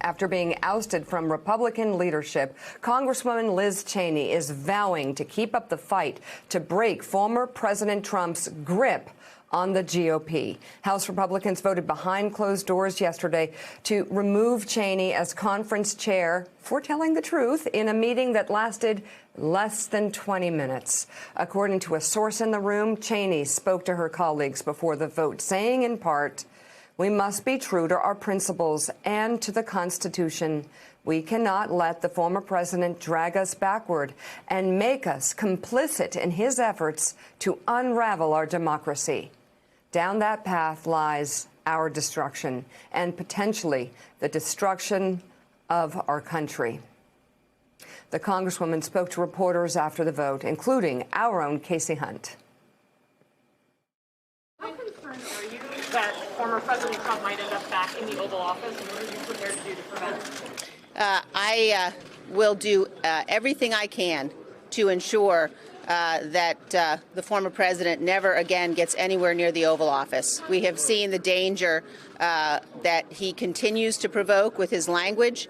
After being ousted from Republican leadership, Congresswoman Liz Cheney is vowing to keep up the fight to break former President Trump's grip on the GOP. House Republicans voted behind closed doors yesterday to remove Cheney as conference chair for telling the truth in a meeting that lasted less than 20 minutes. According to a source in the room, Cheney spoke to her colleagues before the vote, saying in part, "We must be true to our principles and to the Constitution. We cannot let the former president drag us backward and make us complicit in his efforts to unravel our democracy. Down that path lies our destruction and potentially the destruction of our country." The Congresswoman spoke to reporters after the vote, including our own Casey Hunt. How concerned are you that former President Trump might end up back in the Oval Office, and what are you prepared to do to prevent it? I will do everything I can to ensure that the former president never again gets anywhere near the Oval Office. We have seen the danger that he continues to provoke with his language.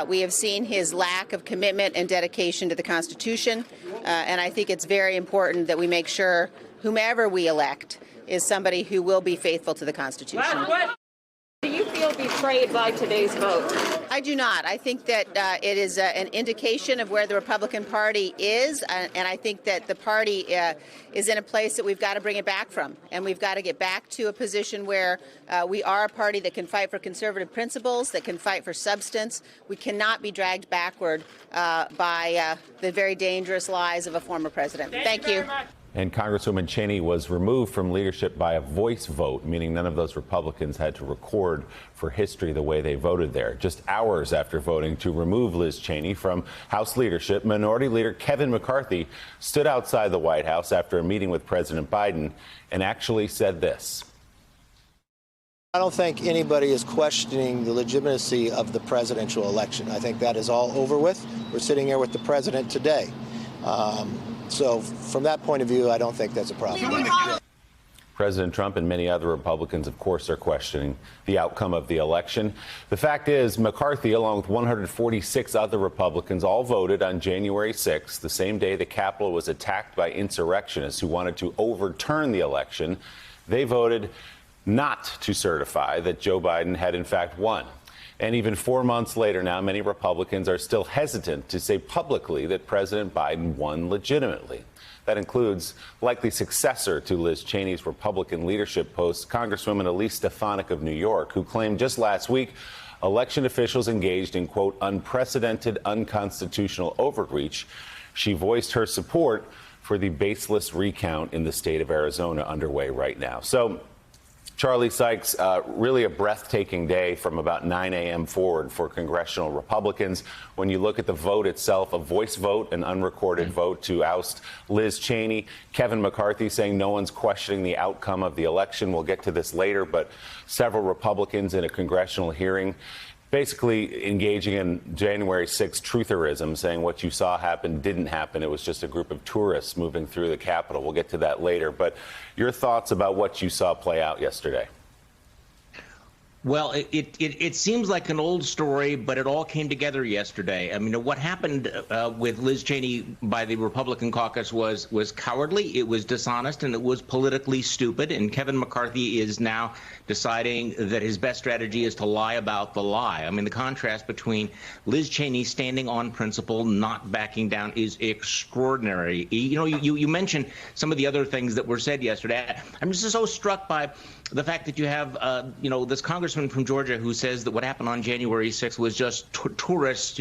We have seen his lack of commitment and dedication to the Constitution. And I think it's very important that we make sure whomever we elect is somebody who will be faithful to the Constitution. Do you feel betrayed by today's vote? I do not. I think that it is an indication of where the Republican Party is, and I think that the party is in a place that we've got to bring it back from, and we've got to get back to a position where we are a party that can fight for conservative principles, that can fight for substance. We cannot be dragged backward by the very dangerous lies of a former president. Thank you. And Congresswoman Cheney was removed from leadership by a voice vote, meaning none of those Republicans had to record for history the way they voted there. Just hours after voting to remove Liz Cheney from House leadership, Minority Leader Kevin McCarthy stood outside the White House after a meeting with President Biden and actually said this. I don't think anybody is questioning the legitimacy of the presidential election. I think that is all over with. We're sitting here with the president today. So from that point of view, I don't think that's a problem. President Trump and many other Republicans, of course, are questioning the outcome of the election. The fact is, McCarthy, along with 146 other Republicans, all voted on January 6th, the same day the Capitol was attacked by insurrectionists who wanted to overturn the election. They voted not to certify that Joe Biden had, in fact, won. And even 4 months later now, many Republicans are still hesitant to say publicly that President Biden won legitimately. That includes likely successor to Liz Cheney's Republican leadership post, Congresswoman Elise Stefanik of New York, who claimed just last week election officials engaged in, quote, unprecedented unconstitutional overreach. She voiced her support for the baseless recount in the state of Arizona underway right now. So, Charlie Sykes, really a breathtaking day from about 9 a.m. forward for congressional Republicans. When you look at the vote itself, a voice vote, an unrecorded vote to oust Liz Cheney, Kevin McCarthy saying no one's questioning the outcome of the election. We'll get to this later, but several Republicans in a congressional hearing basically engaging in January 6th trutherism, saying what you saw happen didn't happen. It was just a group of tourists moving through the Capitol. We'll get to that later. But your thoughts about what you saw play out yesterday? Well, it seems like an old story, but it all came together yesterday. I mean, what happened with Liz Cheney by the Republican caucus was cowardly, it was dishonest, and it was politically stupid. And Kevin McCarthy is now deciding that his best strategy is to lie about the lie. I mean, the contrast between Liz Cheney standing on principle, not backing down, is extraordinary. You know, you mentioned some of the other things that were said yesterday. I'm just so struck by the fact that you have, this congressman from Georgia who says that what happened on January 6th was just tourists,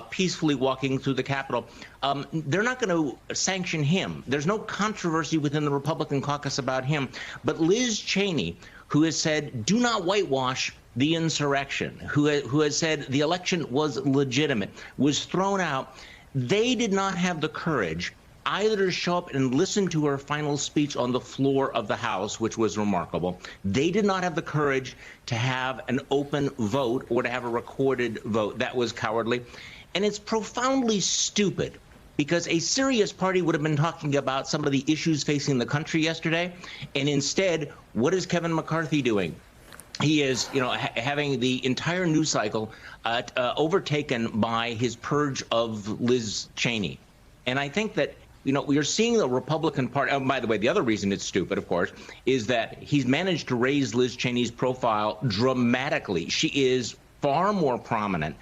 peacefully walking through the Capitol. They're not going to sanction him. There's no controversy within the Republican caucus about him. But Liz Cheney, who has said, do not whitewash the insurrection, who has said the election was legitimate, was thrown out. They did not have the courage either to show up and listen to her final speech on the floor of the House, which was remarkable. They did not have the courage to have an open vote or to have a recorded vote. That was cowardly. And it's profoundly stupid because a serious party would have been talking about some of the issues facing the country yesterday. And instead, what is Kevin McCarthy doing? he is, having the entire news cycle overtaken by his purge of Liz Cheney. And I think that, you're seeing the Republican Party. Oh, by the way, the other reason it's stupid, of course, is that he's managed to raise Liz Cheney's profile dramatically. She is far more prominent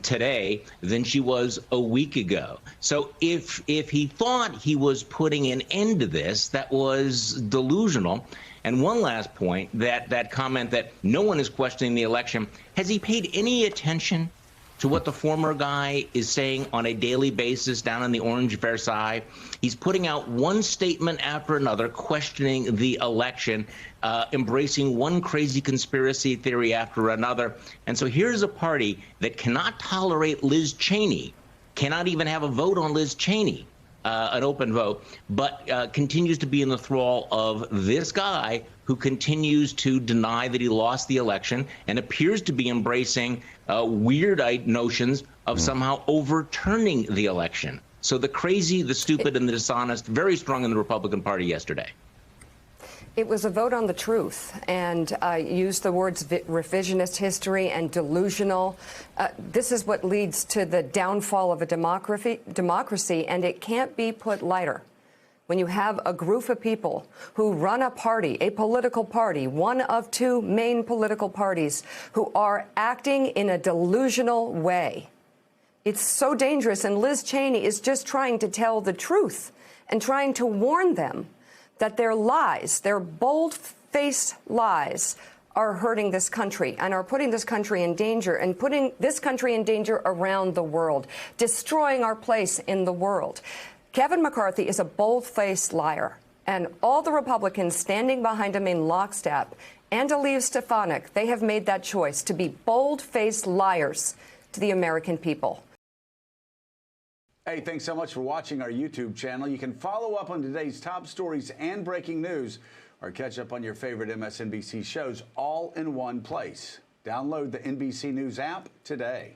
today than she was a week ago. So if he thought he was putting an end to this, that was delusional. And one last point, that comment that no one is questioning the election, has he paid any attention to what the former guy is saying on a daily basis down in the Orange Versailles? He's putting out one statement after another, questioning the election, embracing one crazy conspiracy theory after another. And so here's a party that cannot tolerate Liz Cheney, cannot even have a vote on Liz Cheney, an open vote, but continues to be in the thrall of this guy who continues to deny that he lost the election and appears to be embracing weird notions of somehow overturning the election. So the crazy, the stupid, and the dishonest, very strong in the Republican Party yesterday. It was a vote on the truth, and used the words revisionist history and delusional. This is what leads to the downfall of a democracy, and it can't be put lighter. When you have a group of people who run a party, a political party, one of two main political parties, who are acting in a delusional way, it's so dangerous. And Liz Cheney is just trying to tell the truth and trying to warn them that their lies, their bold-faced lies, are hurting this country and are putting this country in danger and putting this country in danger around the world, destroying our place in the world. Kevin McCarthy is a bold-faced liar, and all the Republicans standing behind him in lockstep, and Elif Stefanik, they have made that choice to be bold-faced liars to the American people. Hey, thanks so much for watching our YouTube channel. You can follow up on today's top stories and breaking news, or catch up on your favorite MSNBC shows all in one place. Download the NBC News app today.